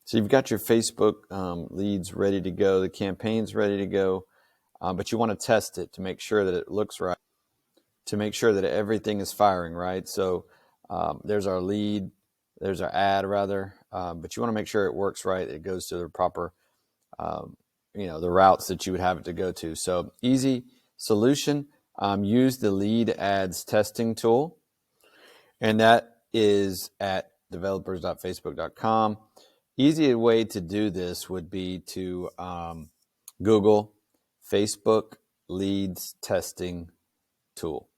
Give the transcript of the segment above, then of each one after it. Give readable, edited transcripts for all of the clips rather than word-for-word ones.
So you've got your Facebook leads ready to go, the campaign's ready to go, but you want to test it to make sure that it looks right, to make sure that everything is firing right. So there's our lead, there's our ad rather, but you want to make sure it works right. It goes to the proper, the routes that you would have it to go to. So easy solution. Use the lead ads testing tool, and that is at developers.facebook.com. Easy way to do this would be to Google Facebook leads testing tool.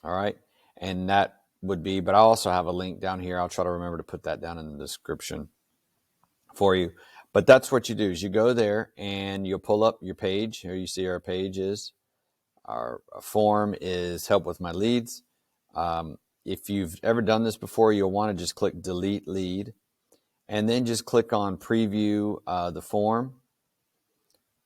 All right. And that would be, but I also have a link down here. I'll try to remember to put that down in the description for you. But that's what you do is you go there and you'll pull up your page. Here you see our page is. Our form is help with my leads. If you've ever done this before, you'll want to just click delete lead and then just click on preview the form.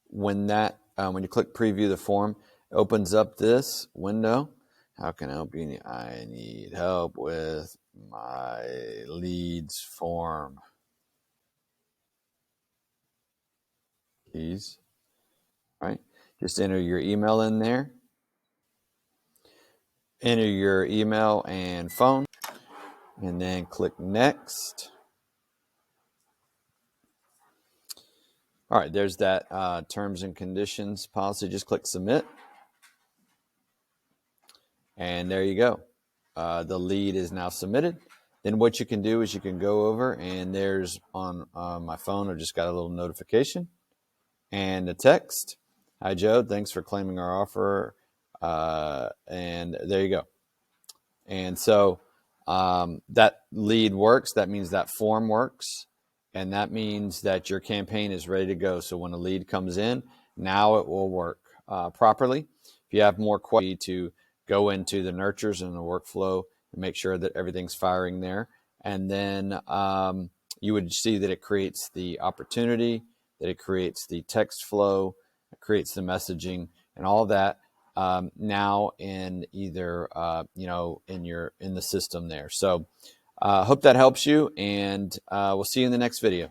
When you click preview the form, it opens up this window. How can I help you? I need help with my leads form. Please. All right. Just enter your email in there. Enter your email and phone, and then click next. All right, there's that terms and conditions policy. Just click submit. And there you go. The lead is now submitted. Then what you can do is you can go over and there's on my phone, I just got a little notification and a text. Hi, Joe. Thanks for claiming our offer. And there you go. And so that lead works. That means that form works. And that means that your campaign is ready to go. So when a lead comes in, now it will work properly. If you have more questions to go into the nurtures and the workflow and make sure that everything's firing there. And then you would see that it creates the opportunity, that it creates the text flow, it creates the messaging and all that now in either, in the system there. So hope that helps you, and we'll see you in the next video.